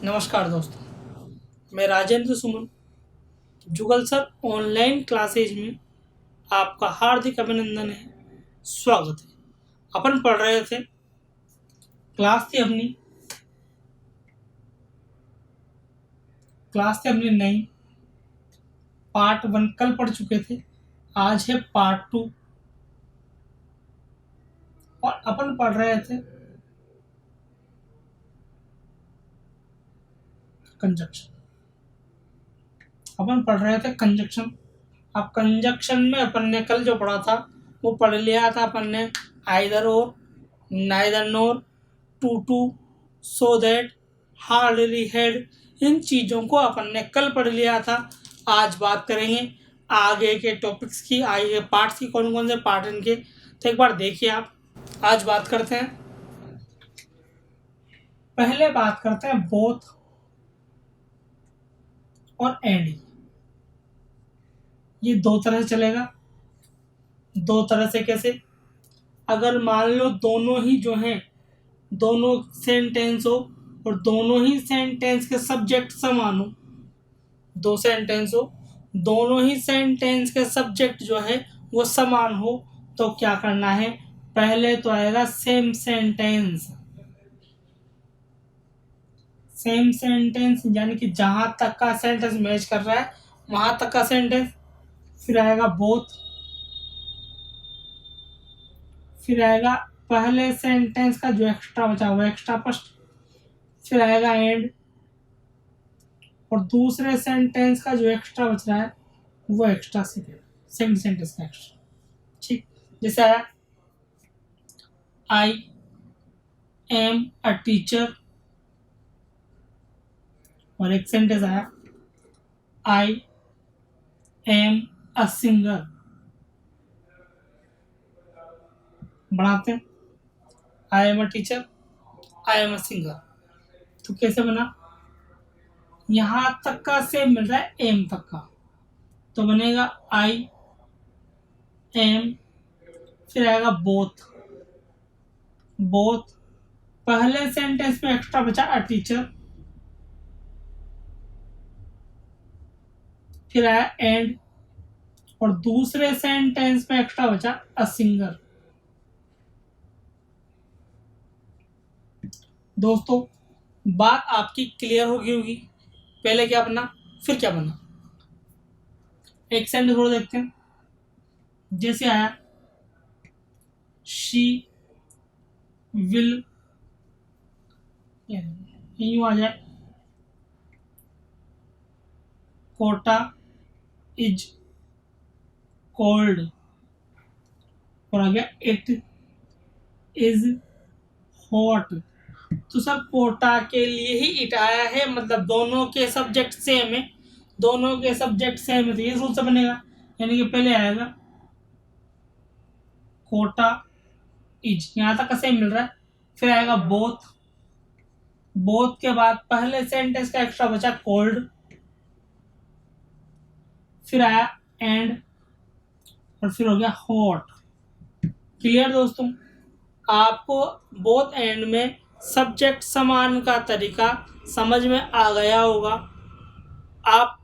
नमस्कार दोस्तों, मैं राजेंद्र सुमन जुगल सर ऑनलाइन क्लासेज में आपका हार्दिक अभिनंदन है। स्वागत है। अपन पढ़ रहे थे, क्लास थी अपनी नई। पार्ट 1 कल पढ़ चुके थे। आज है पार्ट 2 और अपन पढ़ रहे थे कंजक्शन। अपन पढ़ रहे थे कंजक्शन। अब कंजक्शन में अपन ने कल जो पढ़ा था वो पढ़ लिया था अपन ने। Either or, neither nor, too, so that, hardly had, इन चीज़ों को अपन ने कल पढ़ लिया था। आज बात करेंगे आगे के टॉपिक्स की, आगे के पार्ट्स की, कौन कौन से पार्ट इनके। तो एक बार देखिए आप। आज बात करते हैं, पहले बात करते हैं बोथ और एंड। ये दो तरह से चलेगा। दो तरह से कैसे? अगर मान लो दोनों ही जो हैं, दोनों सेंटेंस हो और दोनों ही सेंटेंस के सब्जेक्ट समान हो, दो सेंटेंस हो, दोनों ही सेंटेंस के सब्जेक्ट जो है वो समान हो, तो क्या करना है? पहले तो आएगा सेम सेंटेंस। सेम सेंटेंस यानी कि जहां तक का सेंटेंस मैच कर रहा है वहां तक का सेंटेंस। फिर आएगा बोथ। फिर आएगा पहले सेंटेंस का जो एक्स्ट्रा बचा वो एक्स्ट्रा फर्स्ट। फिर आएगा एंड। और दूसरे सेंटेंस का जो एक्स्ट्रा बच रहा है वो एक्स्ट्रा सेकेंड, सेकंड सेंटेंस का एक्स्ट्रा। ठीक, जैसे आया आई एम अ टीचर, और एक सेंटेंस आया आई एम अ सिंगर। बढ़ाते हैं, I am a teacher, I am a singer. तो कैसे बना? यहां तक का सेम मिल रहा है एम तक का, तो बनेगा आई एम। फिर आएगा बोथ। बोथ पहले सेंटेंस में एक्स्ट्रा बचा अ टीचर। फिर आया एंड, और दूसरे सेंटेंस में एक्स्ट्रा बचा अ सिंगर। दोस्तों, बात आपकी क्लियर होगी। पहले क्या बना, फिर क्या बना। एक सेंटेंस और देखते हैं। जैसे आया शी विल, यूं आ जाए कोटा इज कोल्ड, और आ गया इट इज हॉट। तो सर कोटा के लिए ही इट आया है, मतलब दोनों के सब्जेक्ट सेम है। दोनों के सब्जेक्ट सेम है तो ये रूल से बनेगा, यानी कि पहले आएगा कोटा इज, यहां तक का सेम मिल रहा है। फिर आएगा बोथ। बोथ के बाद पहले सेंटेंस का एक्स्ट्रा बचा कोल्ड। फिर आया एंड, और फिर हो गया हॉट। क्लियर दोस्तों? आपको बोथ एंड में सब्जेक्ट समान का तरीका समझ में आ गया होगा। आप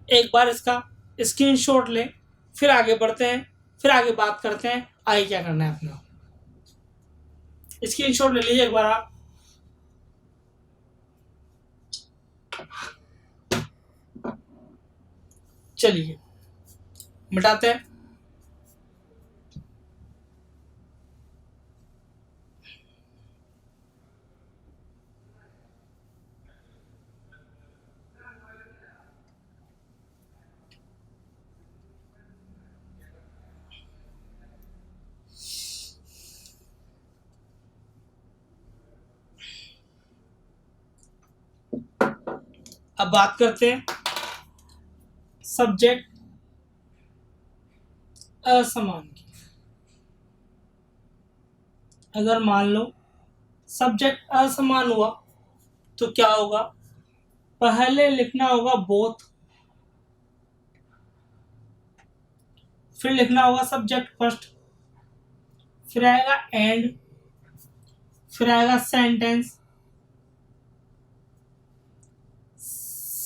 एक बार इसका स्क्रीनशॉट लें, फिर आगे बढ़ते हैं, फिर आगे बात करते हैं आगे क्या करना है अपना। स्क्रीनशॉट ले लीजिए एक बार आप। चलिए मिटाते हैं। अब बात करते हैं सब्जेक्ट असमान की। अगर मान लो सब्जेक्ट असमान हुआ तो क्या होगा? पहले लिखना होगा बोथ, फिर लिखना होगा सब्जेक्ट फर्स्ट, फिर आएगा एंड, फिर आएगा सेंटेंस,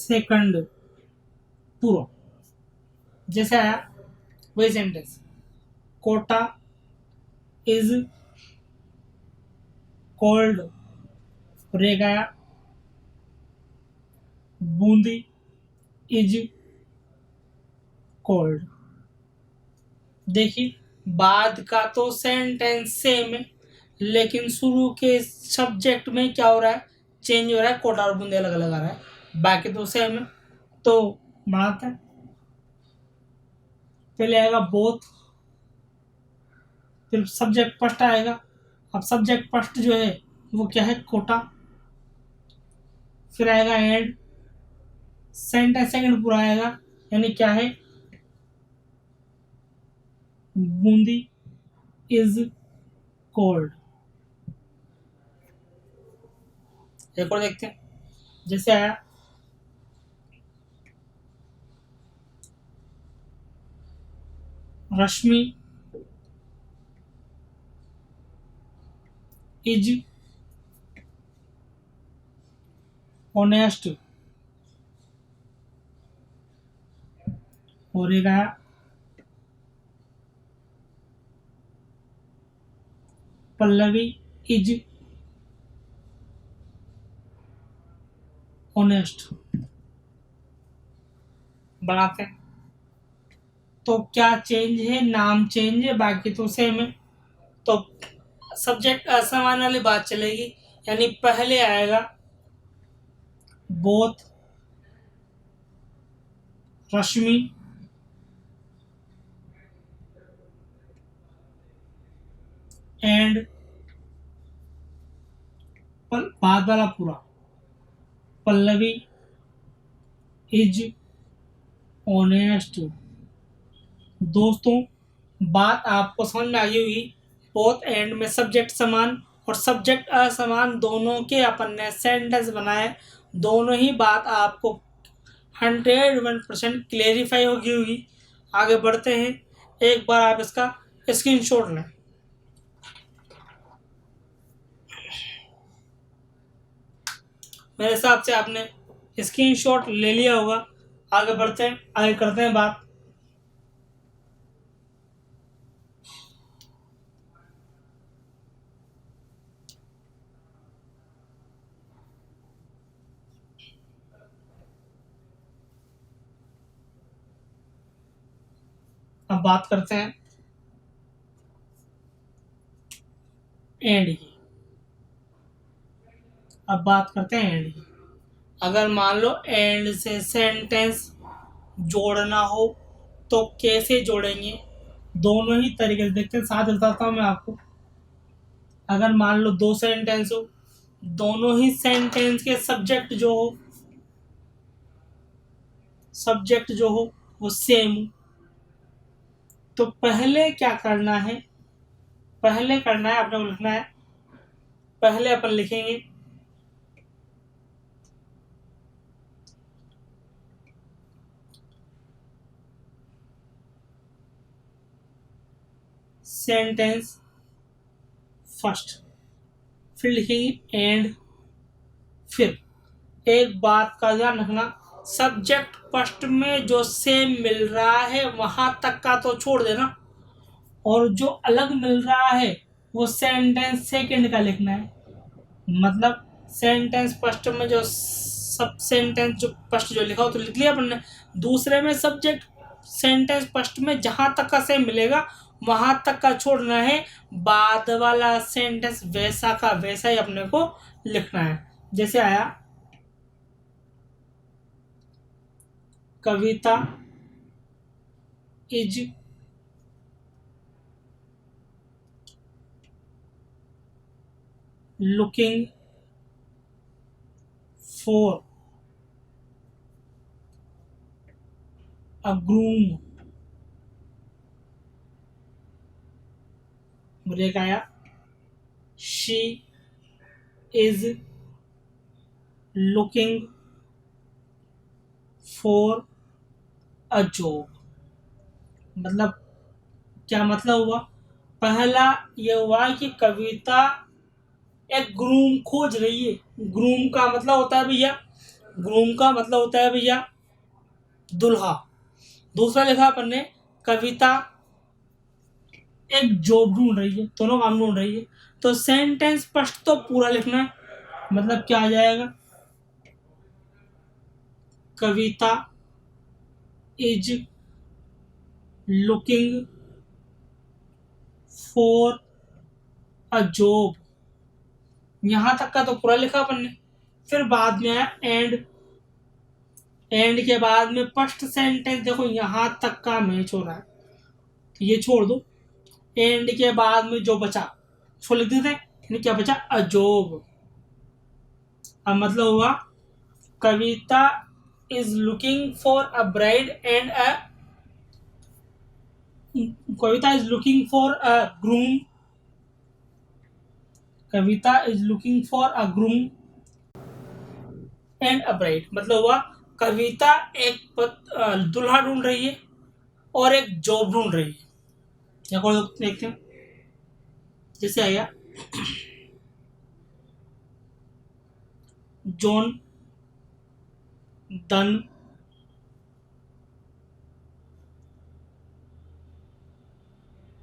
सेकंड पूरा जैसे आया वही सेंटेंस। कोटा इज कोल्ड, और एक आया बूंदी इज कोल्ड। देखिए बाद का तो सेंटेंस सेम है, लेकिन शुरू के सब्जेक्ट में क्या हो रहा है, चेंज हो रहा है, कोटा और बूंदी अलग अलग आ रहा है, बाकी तो सेम है। तो बनाते हैं, पहले आएगा बोथ, फिर सब्जेक्ट फर्स्ट आएगा। अब सब्जेक्ट फर्स्ट जो है वो क्या है, कोटा, फिर आएगा एंड, सेंटेंस सेकंड पूरा आएगा, यानी क्या है, बूंदी इज कोल्ड। एक और देखते हैं, जैसे आया रश्मि इज ऑनेस्ट, और एक आया पल्लवी इज ऑनेस्ट। बनाते हैं, तो क्या चेंज है, नाम चेंज है, बाकी तो सेम है। तो सब्जेक्ट असमान वाली बात चलेगी, यानी पहले आएगा बोथ रश्मि एंड बाद वाला पूरा पल्लवी इज ऑनेस्ट। दोस्तों बात आपको समझ में आई होगी, बोथ एंड में सब्जेक्ट समान और सब्जेक्ट असमान दोनों के अपन ने सेंटेंस बनाए, दोनों ही बात आपको 101% क्लेरिफाई होगी। आगे बढ़ते हैं, एक बार आप इसका स्क्रीनशॉट लें। मेरे हिसाब से आपने स्क्रीनशॉट ले लिया होगा। आगे बढ़ते हैं, आगे करते हैं बात। अब बात करते हैं एंड की। अब बात करते हैं एंड की। अगर मान लो एंड से सेंटेंस जोड़ना हो तो कैसे जोड़ेंगे, दोनों ही तरीके से देखते हैं, साथ बताता हूँ मैं आपको। अगर मान लो दो सेंटेंस हो, दोनों ही सेंटेंस के सब्जेक्ट जो हो वो सेम हो, तो पहले क्या करना है, पहले करना है अपने को लिखना है, पहले अपन लिखेंगे सेंटेंस फर्स्ट, फिर लिखेंगे एंड। फिर एक बात का ध्यान रखना, सब्जेक्ट फर्स्ट में जो सेम मिल रहा है वहां तक का तो छोड़ देना, और जो अलग मिल रहा है वो सेंटेंस सेकंड का लिखना है। मतलब सेंटेंस फर्स्ट में जो सब सेंटेंस जो फर्स्ट जो लिखा हो तो लिख लिया अपन ने, दूसरे में सब्जेक्ट सेंटेंस फर्स्ट में जहां तक का सेम मिलेगा वहां तक का छोड़ना है, बाद वाला सेंटेंस वैसा का वैसा ही अपने को लिखना है। जैसे आया Kavita is looking for a groom. Break आया she is looking for a job. मतलब क्या मतलब हुआ, पहला यह हुआ कि कविता एक ग्रूम खोज रही है। ग्रूम का मतलब होता है भैया ग्रूम का मतलब होता है भैया दुल्हा। दूसरा लिखा अपन ने, कविता एक जॉब ढूंढ रही है, दोनों काम ढूंढ रही है। तो सेंटेंस फर्स्ट तो पूरा लिखना है, मतलब क्या आ जाएगा, Kavita is looking for a job. यहां तक का तो पूरा लिखा अपन ने। फिर बाद में आया एंड। एंड के बाद में फर्स्ट सेंटेंस देखो यहां तक का मैच हो रहा है, तो ये छोड़ दो। एंड के बाद में जो बचा उसको लिख देते हैं, यानी क्या बचा, अ जॉब। अब मतलब हुआ Kavita is looking for a bride and a, Kavita is looking for a groom. Kavita is looking for a groom and a bride, मतलब हुआ कविता एक दुल्हा ढूंढ रही है और एक जॉब ढूंढ रही है। या कोई देखते हैं, जैसे आया John Donne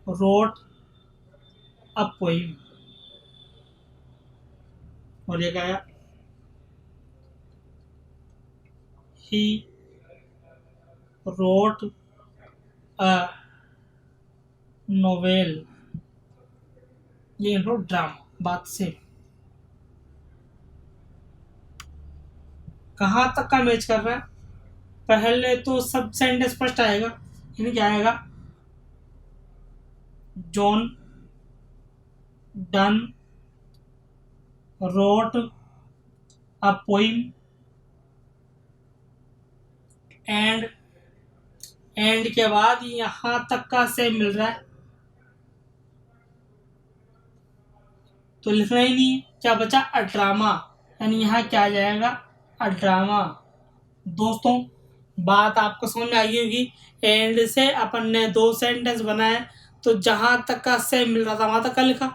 wrote a poem। और एक आया he wrote a novel। ये लो ड्रामा, बात से कहाँ तक का मैच कर रहा है। पहले तो सब सेंटेंस फर्स्ट आएगा, यानी क्या आएगा, John Donne wrote a poem and, and के बाद यहां तक का सेम मिल रहा है, तो लिखना ही नहीं है। क्या बचा, अ ड्रामा, यानी यहाँ क्या आ जाएगा, अ ड्रामा। दोस्तों बात आपको समझ में आई होगी। एंड से अपन ने दो सेंटेंस बनाए, तो जहां तक का सेम मिल रहा था वहां तक का लिखा,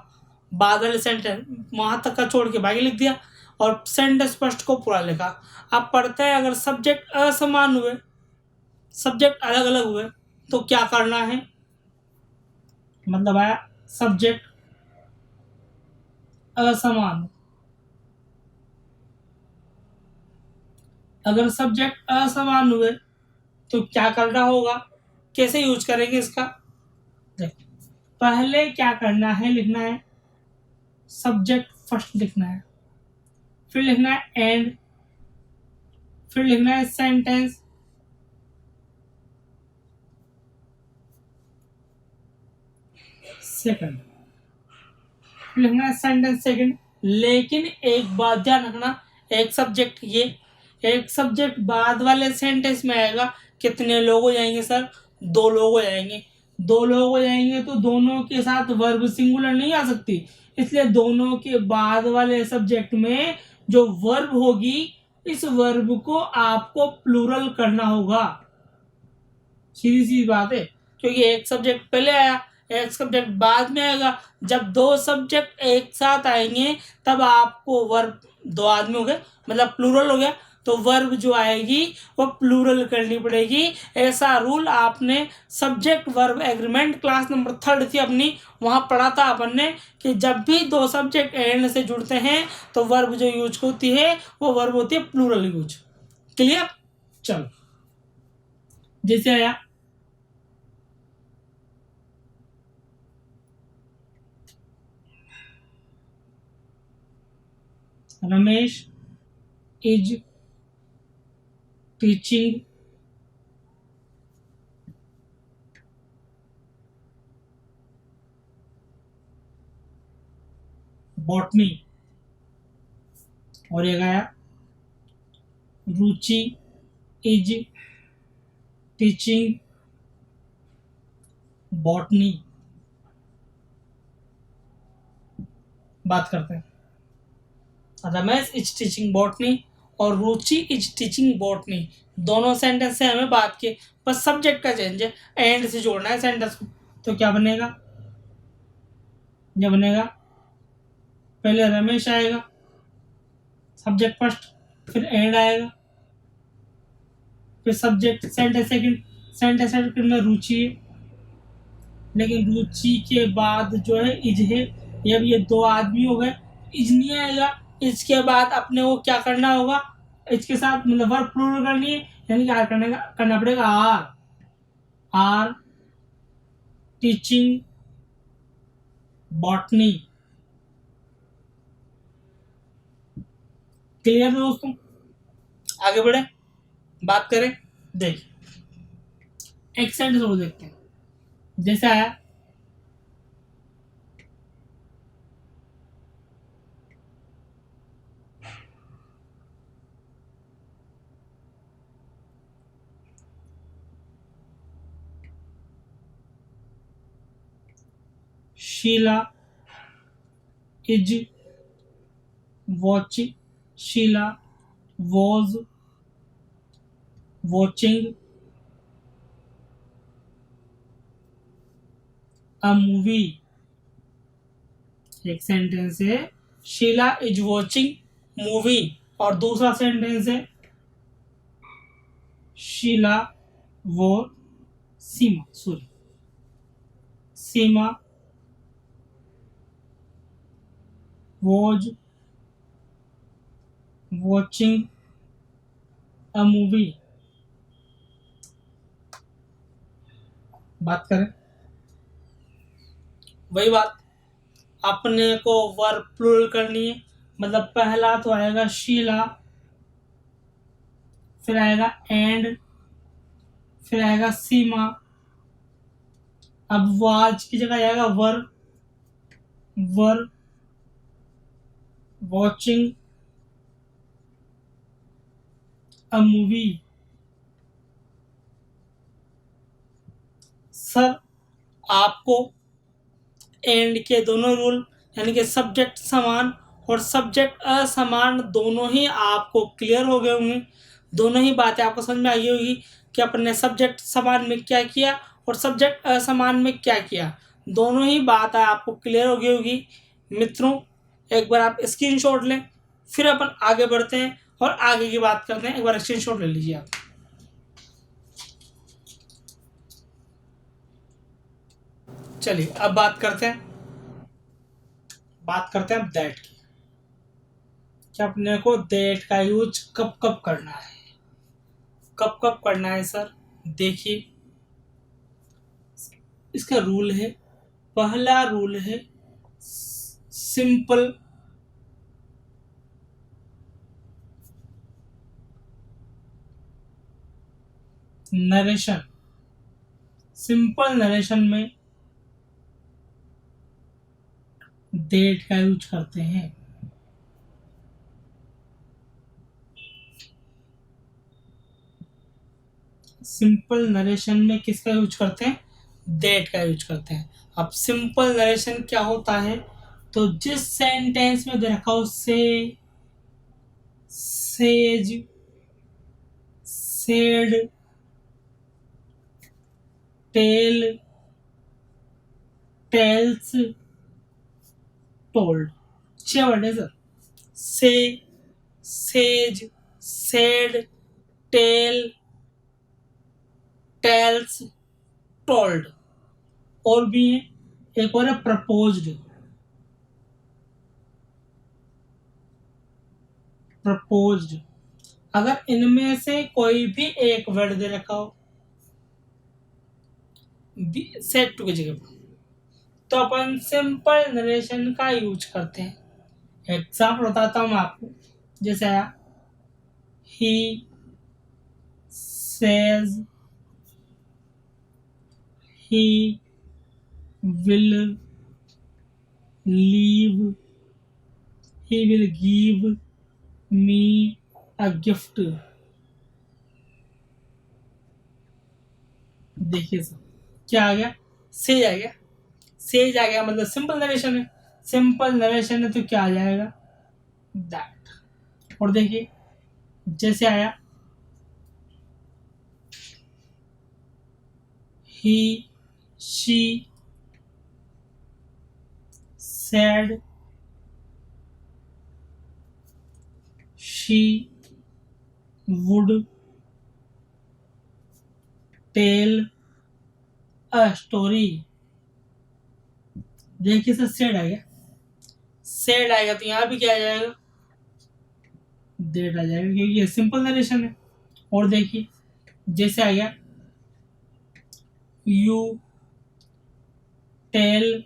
बाद वाले सेंटेंस वहां तक का छोड़ के बाकी लिख दिया, और सेंटेंस फर्स्ट को पूरा लिखा। अब पढ़ते हैं, अगर सब्जेक्ट असमान हुए, सब्जेक्ट अलग अलग हुए, तो क्या करना है। मतलब आया सब्जेक्ट असमान, अगर सब्जेक्ट असमान हुए तो क्या करना होगा, कैसे यूज करेंगे इसका। देख, पहले क्या करना है, लिखना है सब्जेक्ट फर्स्ट लिखना है, फिर लिखना है एंड, फिर लिखना है सेंटेंस, सेकंड, फिर लिखना है सेंटेंस सेकंड। लेकिन एक बात ध्यान रखना, एक सब्जेक्ट ये, एक सब्जेक्ट बाद वाले सेंटेंस में आएगा। कितने लोग हो जाएंगे सर, दो लोग हो जाएंगे। दो लोग हो जाएंगे तो दोनों के साथ वर्ब सिंगुलर नहीं आ सकती, इसलिए दोनों के बाद वाले सब्जेक्ट में जो वर्ब होगी, इस वर्ब को आपको प्लूरल करना होगा। सीधी सी बात है, क्योंकि एक सब्जेक्ट पहले आया, एक सब्जेक्ट बाद में आएगा। जब दो सब्जेक्ट एक साथ आएंगे तब आपको वर्ब, दो आदमी हो गए मतलब प्लूरल हो गया, तो वर्ब जो आएगी वो प्लूरल करनी पड़ेगी। ऐसा रूल आपने subject verb agreement class number 3 थी अपनी, वहाँ पढ़ा था अपन ने कि जब भी दो सब्जेक्ट एंड से जुड़ते हैं तो वर्ब जो यूज होती है वो वर्ब होती है प्लूरल यूज। क्लियर, चलो जैसे आया रमेश इज टीचिंग बॉटनी। और एक आया रुचि इज टीचिंग बॉटनी। बात करते हैं, रमेश इज टीचिंग बॉटनी और रुचि इज टीचिंग बॉटनी, दोनों सेंटेंस से हमें बात की, बस सब्जेक्ट का चेंज है, एंड से जोड़ना है सेंटेंस को। तो क्या बनेगा, क्या बनेगा, पहले रमेश आएगा सब्जेक्ट फर्स्ट, फिर एंड आएगा, फिर सब्जेक्ट सेंटेंस सेकंड में रुचि, लेकिन रुचि के बाद जो है इज है। ये अब ये दो आदमी हो गए, इज नहीं आएगा। इसके बाद अपने को क्या करना होगा, इसके साथ मतलब वर्ब प्लूरल करनी है, यानी क्या करना पड़ेगा, आर टीचिंग बॉटनी। क्लियर है दोस्तों? आगे बढ़े, बात करें। देखिए एक सेंटेंस और देखते हैं, जैसा है Sheela is watching, Sheela was watching a movie. एक सेंटेंस है शीला इज वॉचिंग मूवी, और दूसरा सेंटेंस है शीला वो सीमा वॉज वॉचिंग अ मूवी। बात करें, वही बात, अपने को वर्ब प्लूरल करनी है। मतलब पहला तो आएगा शीला, फिर आएगा एंड, फिर आएगा सीमा। अब वाज की जगह आएगा were watching a movie. Sir आपको एंड के दोनों रूल, यानी कि सब्जेक्ट समान और सब्जेक्ट असमान, दोनों ही आपको क्लियर हो गए होंगे। दोनों ही बातें आपको समझ में आई होगी कि अपने सब्जेक्ट समान में क्या किया और सब्जेक्ट असमान में क्या किया। दोनों ही बात आपको क्लियर हो गई होगी मित्रों। एक बार आप स्क्रीनशॉट लें, फिर अपन आगे बढ़ते हैं और आगे की बात करते हैं। एक बार स्क्रीनशॉट ले लीजिए आप। चलिए अब बात करते हैं दैट की, कि अपने को दैट का यूज कब कब करना है। कब कब करना है सर? देखिए इसका रूल है, पहला रूल है सिंपल नरेशन। सिंपल नरेशन में दैट का यूज करते हैं। सिंपल नरेशन में किसका यूज करते हैं? दैट का यूज करते हैं। अब सिंपल नरेशन क्या होता है, तो जिस सेंटेंस में दे रखा हो says, said, tell, tells, told, 6 word है sir. Say, says, said, tell, tells, told. और भी है, एक और है प्रपोज्ड। प्रपोज्ड, अगर इनमें से कोई भी एक वर्ड दे रखा हो सेट टू की जगह पर, तो अपन सिंपल नरेशन का यूज करते हैं। एग्जाम्पल बताता हूँ मैं आपको, जैसे आया he says he will leave, he will give me a gift. देखिए सर क्या आ गया, सेज आ गया। सेज आ गया मतलब सिंपल नरेशन है। सिंपल नरेशन है तो क्या आ जाएगा, दैट। और देखिए जैसे आया he she said she would tell a story. देखिए सर सेड आ गया, सेड आएगा तो यहाँ भी क्या आ जाएगा, डेट आ जाएगा, क्योंकि ये सिंपल नरेशन है। और देखिए जैसे आ गया you tell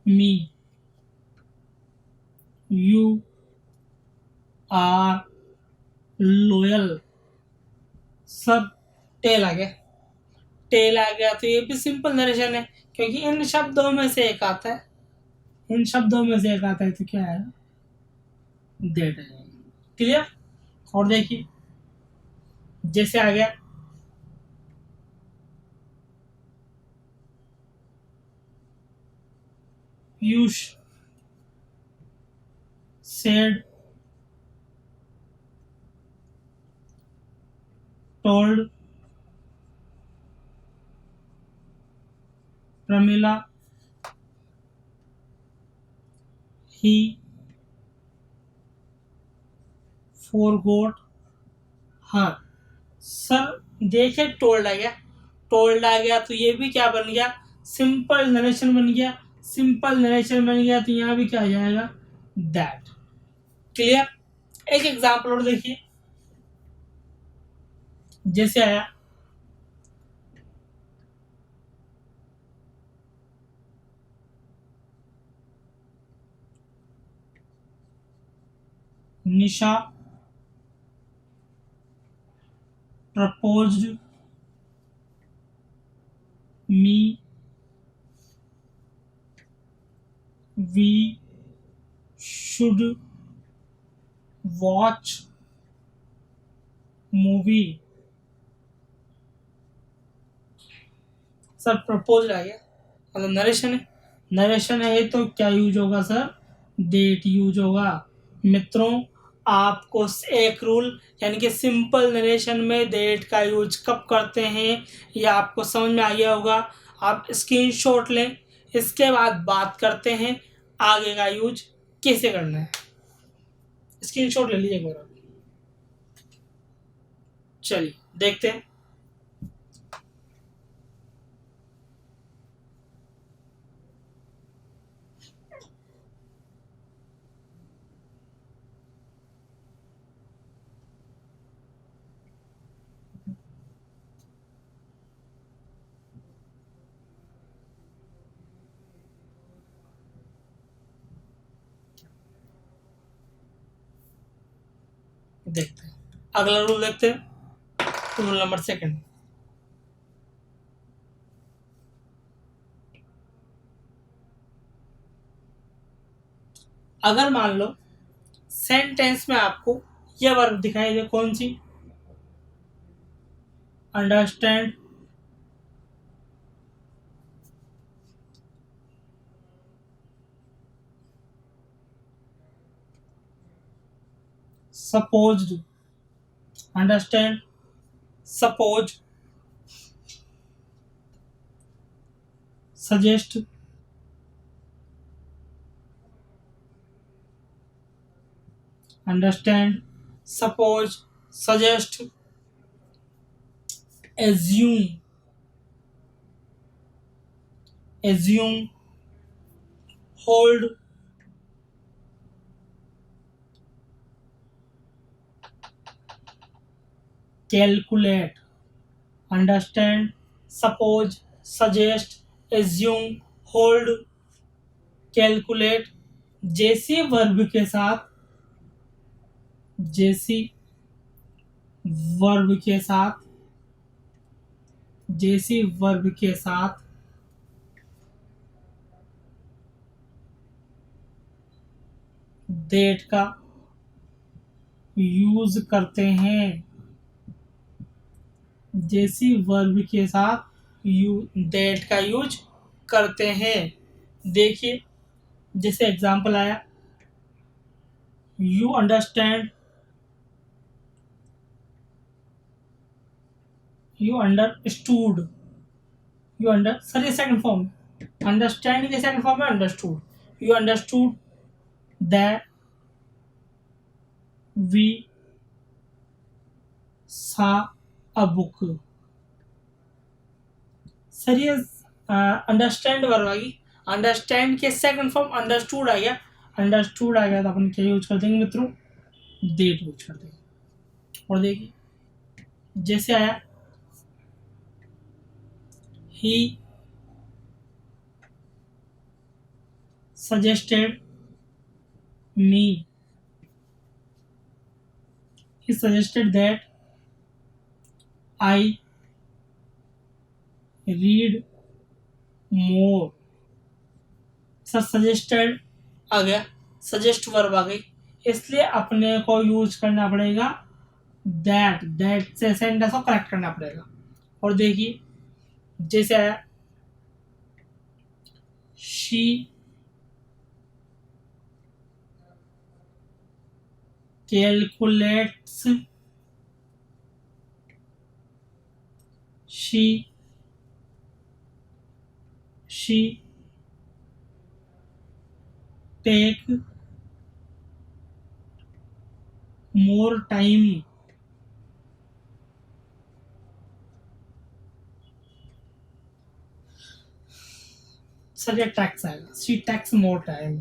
me you are loyal. सब टेल आ गया, टेल आ गया तो ये भी सिंपल नरेशन है, क्योंकि इन शब्दों में से एक आता है, इन शब्दों में से एक आता है तो क्या है, डेट आ जाएगा। क्लियर। और देखिए जैसे आ गया पीयूष सेड टोल्ड प्रमिला ही forgot her। सर देखे टोल्ड आ गया, टोल्ड आ गया तो ये भी क्या बन गया, सिंपल नरेशन बन गया, सिंपल नरेशन बन गया तो यहाँ भी क्या आ जाएगा, दैट। क्लियर। एक एग्जांपल और देखिए जैसे आया Nisha proposed me we should watch movie। Sir propose आ गया, मतलब नरेशन है, नरेशन है तो क्या यूज होगा सर, डेट यूज होगा। मित्रों आपको एक रूल यानी कि सिंपल नरेशन में डेट का यूज कब करते हैं ये आपको समझ में आ गया होगा। आप स्क्रीनशॉट लें, इसके बाद बात करते हैं आगे का यूज कैसे करना है। स्क्रीनशॉट ले लीजिए एक बार। चलिए देखते हैं। देखते हैं अगला रूल, देखते हैं रूल नंबर सेकंड। अगर मान लो सेंटेंस में आपको यह वर्ब दिखाई दे, कौन सी, understand, supposed, understand, suppose, suggest, understand, suppose, suggest, assume, assume, hold, calculate. Understand, suppose, suggest, assume, hold, calculate. जैसी वर्ब के साथ, जैसी वर्ब के साथ, जैसी वर्ब के साथ डेट का यूज करते हैं, जैसी वर्ब के साथ डेट का यूज करते हैं। देखिए जैसे एग्जांपल आया, you understand, you understood, you under sir ये सेकंड फॉर्म, अंडरस्टैंड के सेकंड फॉर्म में understood, you understood that we saw a book. Sir ये अंडरस्टैंड वर्ब आ गई, अंडरस्टैंड के सेकंड फॉर्म अंडरस्टूड आ गया, अंडरस्टूड आ गया तो अपन क्या यूज कर देंगे मित्रों, डेट यूज कर देंगे। और देखिए जैसे आया he suggested me, he suggested that I read more। Sir suggested आ गया, सजेस्ट वर्ब आ गई, इसलिए अपने को यूज करना पड़ेगा दैट से सेंटेंस को करेक्ट करना पड़ेगा। और देखिए जैसे आया she calculates, she take more time। Sir ये टैक्स आएगा, she takes more time.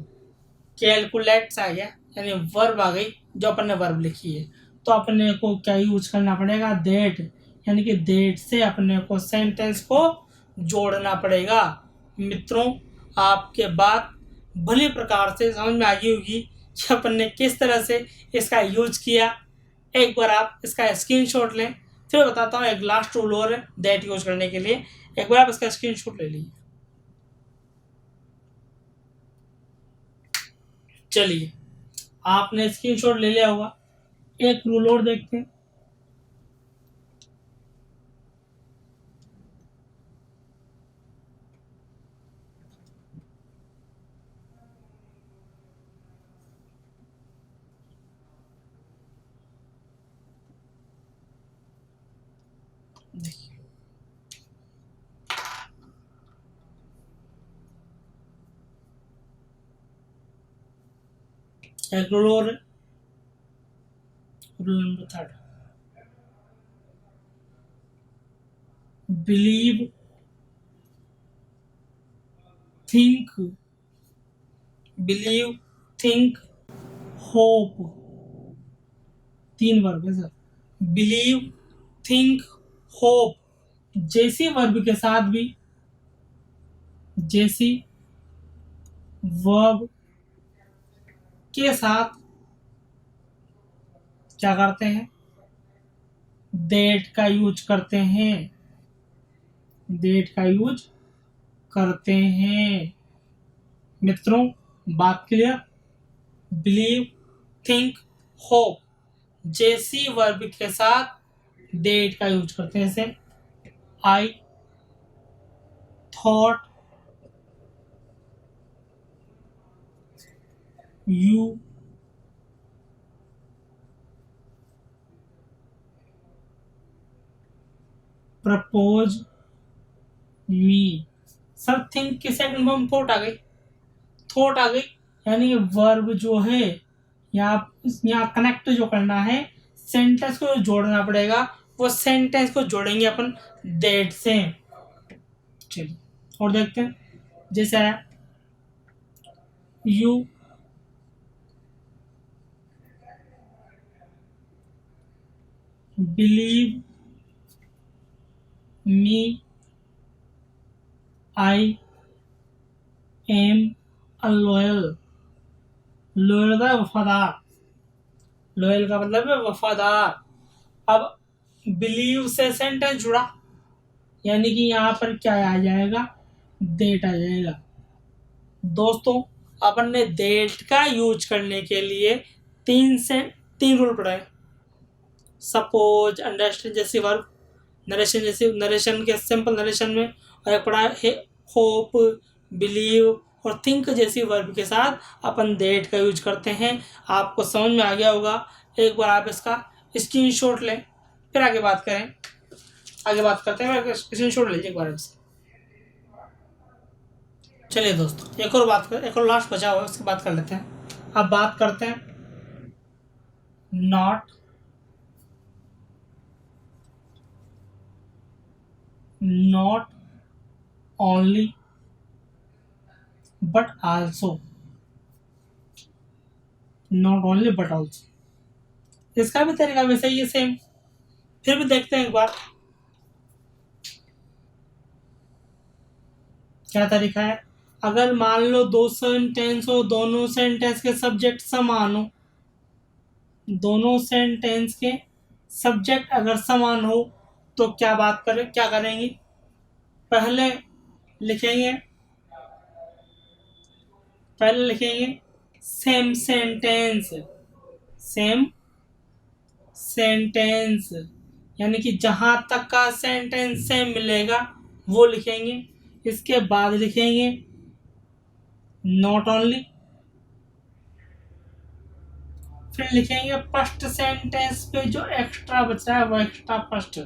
Calculates आ गया यानी वर्ब आ गई, जो अपन ने वर्ब लिखी है, तो अपने को क्या यूज करना पड़ेगा, देट, यानी कि देट से अपने को सेंटेंस को जोड़ना पड़ेगा। मित्रों आपके बात भली प्रकार से समझ में आ गई होगी कि अपन ने किस तरह से इसका यूज किया। एक बार आप इसका स्क्रीनशॉट लें, फिर बताता हूँ एक लास्ट रूल और है दैट यूज करने के लिए। एक बार आप इसका स्क्रीनशॉट ले लीजिए। चलिए आपने स्क्रीनशॉट ले लिया होगा, एक रूल और देखते हैं। देखिए एक रूल और, rule number 3, believe, think, believe, think, hope, 3 verb है सर। बिलीव, थिंक, होप, जैसी वर्ब के साथ भी, जैसी वर्ब के साथ क्या करते हैं, देट का यूज करते हैं, देट का यूज करते हैं। मित्रों बात क्लियर, बिलीव, थिंक, होप, जैसी वर्ब के साथ डेट का यूज करते हैं। जैसे I thought you propose me. Sir think की सेकंड फॉर्म थॉट आ गई, थॉट आ गई, यानी वर्ब जो है यहाँ कनेक्ट जो करना है, सेंटेंस को जोड़ना पड़ेगा, वो सेंटेंस को जोड़ेंगे अपन दैट से। चलिए और देखते हैं जैसे आया you believe me I am a loyal. Loyal का वफादार, लॉयल का मतलब है वफादार। अब बिलीव से सेंटेंस जुड़ा, यानी कि यहाँ पर क्या आ जाएगा, डेट आ जाएगा। दोस्तों अपन ने डेट का यूज करने के लिए 3 रूल पढ़ाए, सपोज, अंडरस्टैंड जैसी वर्ब, नरेशन जैसी, नरेशन के सिंपल नरेशन में, और एक पढ़ा है होप, बिलीव और थिंक जैसी वर्ब के साथ अपन डेट का यूज करते हैं। आपको समझ में आ गया होगा, एक बार आप इसका स्क्रीनशॉट लें, फिर आगे बात करें, आगे बात करते हैं। स्क्रीनशॉट लीजिए एक बार इससे। चलिए दोस्तों एक और बात कर, एक और लास्ट बचा हुआ है, उसकी बात कर लेते हैं। अब बात करते हैं not, not only but also, not only but also. इसका भी तरीका वैसे ही है सेम। फिर भी देखते हैं एक बार क्या तरीका है। अगर मान लो दो सेंटेंस हो, दोनों सेंटेंस के सब्जेक्ट समान हो, दोनों सेंटेंस के सब्जेक्ट अगर समान हो तो क्या करेंगे। पहले लिखेंगे पहले लिखेंगे सेम सेंटेंस, सेम सेंटेंस, यानी कि जहां तक का सेंटेंस सेम मिलेगा वो लिखेंगे। इसके बाद लिखेंगे नॉट ओनली, फिर लिखेंगे फर्स्ट सेंटेंस पे जो एक्स्ट्रा बच रहा है वो एक्स्ट्रा फर्स्ट,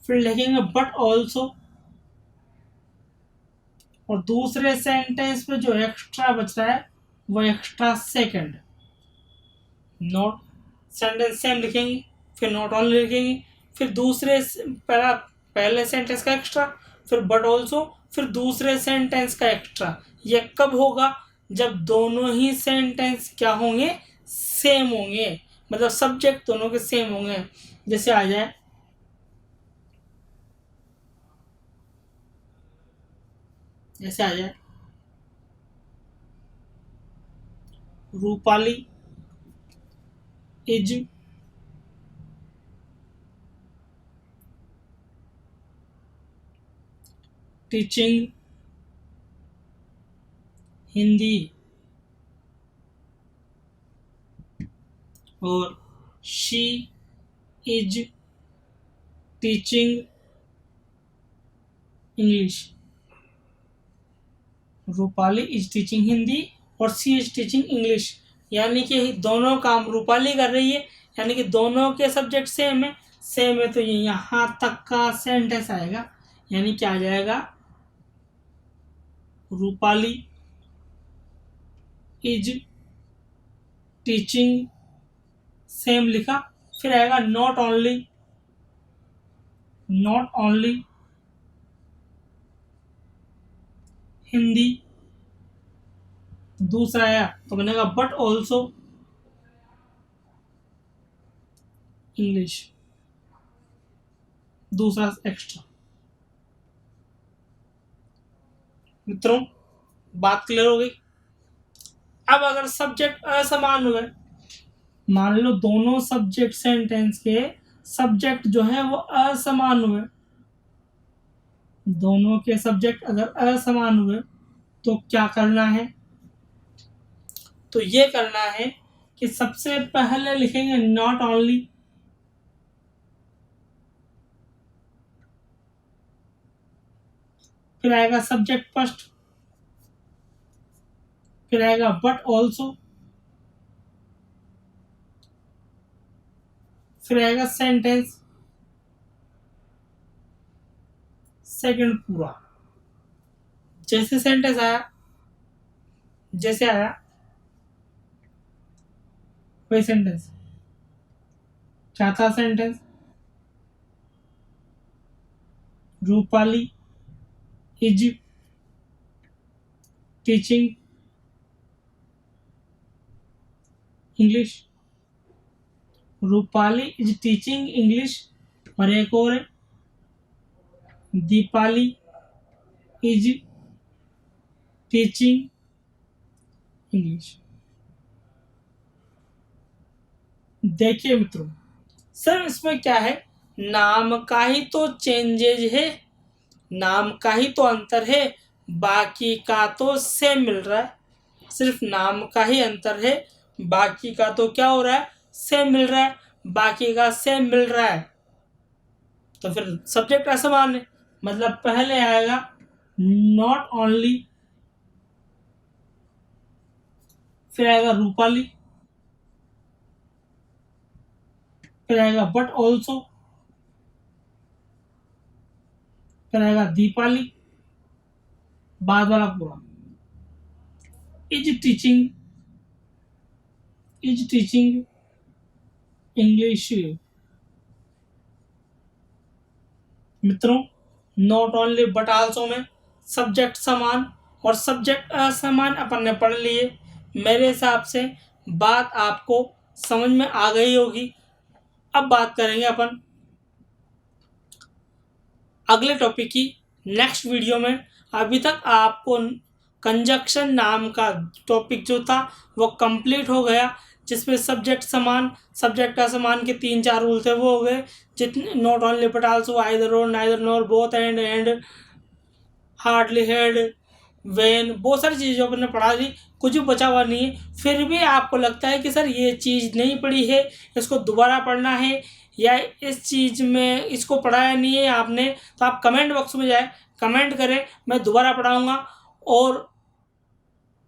फिर लिखेंगे बट ऑल्सो, और दूसरे सेंटेंस पे जो एक्स्ट्रा बच रहा है वो extra second. Not sentence same लिखेंगे, फिर नॉट ओनली लिखेंगे, फिर पहले सेंटेंस का एक्स्ट्रा, फिर बट ऑल्सो, फिर दूसरे सेंटेंस का एक्स्ट्रा। ये कब होगा, जब दोनों ही सेंटेंस क्या होंगे, सेम होंगे, मतलब सब्जेक्ट दोनों के सेम होंगे। जैसे आ जाए रूपाली इज टीचिंग हिंदी, और she is teaching English. Rupali is teaching Hindi और सी इज टीचिंग इंग्लिश, यानी कि दोनों काम रूपाली कर रही है, यानी कि दोनों के सब्जेक्ट सेम है तो ये यहाँ तक का सेंटेंस आएगा, यानी क्या आ जाएगा, रूपाली इज टीचिंग, सेम लिखा, फिर आएगा नॉट ओनली हिंदी, दूसरा आया तो बनेगा बट ऑल्सो इंग्लिश, दूसरा एक्स्ट्रा। मित्रों बात क्लियर हो गई। अब अगर सब्जेक्ट असमान हुए, मान लो दोनों सब्जेक्ट सेंटेंस के सब्जेक्ट जो है वो असमान हुए, दोनों के सब्जेक्ट अगर असमान हुए तो क्या करना है, तो ये करना है कि सबसे पहले लिखेंगे नॉट ओनली, फिर आएगा सब्जेक्ट फर्स्ट, फिर आएगा बट ऑल्सो, फिर आएगा सेंटेंस सेकंड पूरा। जैसे सेंटेंस आया, जैसे आया वही सेंटेंस। क्या था sentence, Rupali is teaching English, Rupali is teaching English, और एक और है दीपाली इज टीचिंग इंग्लिश। देखिए मित्रों, सर इसमें क्या है, नाम का ही तो चेंजेज है, नाम का ही तो अंतर है, बाकी का तो सेम मिल रहा है। सिर्फ नाम का ही अंतर है, बाकी का तो क्या हो रहा है, सेम मिल रहा है, बाकी का सेम मिल रहा है। तो फिर सब्जेक्ट असमान है, मतलब पहले आएगा नॉट ओनली, फिर आएगा रूपाली, फिर आएगा बट ऑल्सो, फिर आएगा दीपाली, बाद वाला पूरा इज टीचिंग इंग्लिश। मित्रों नॉट ओनली बट आल्सो में सब्जेक्ट समान और सब्जेक्ट असमान अपन ने पढ़ लिए। मेरे हिसाब से बात आपको समझ में आ गई होगी। अब बात करेंगे अपन अगले टॉपिक की नेक्स्ट वीडियो में। अभी तक आपको कंजक्शन नाम का टॉपिक जो था वो कंप्लीट हो गया, जिसमें सब्जेक्ट समान सब्जेक्ट असमान के 3-4 रूल थे वो हो गए। जितने not only but also, either or, neither nor, both and hardly had, when, बहुत सारी चीज़ों पर पढ़ा दी, कुछ भी बचा हुआ नहीं है। फिर भी आपको लगता है कि सर ये चीज़ नहीं पढ़ी है, इसको दोबारा पढ़ना है, या इस चीज़ में इसको पढ़ाया नहीं है आपने, तो आप कमेंट बॉक्स में जाए कमेंट करें, मैं दोबारा पढ़ाऊँगा। और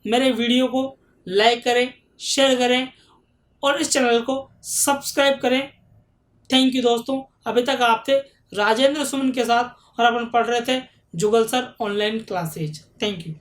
मेरे वीडियो को लाइक करें, शेयर करें और इस चैनल को सब्सक्राइब करें। थैंक यू दोस्तों। अभी तक आप थे राजेंद्र सुमन के साथ और अपन पढ़ रहे थे Jugal sir online classes. Thank you.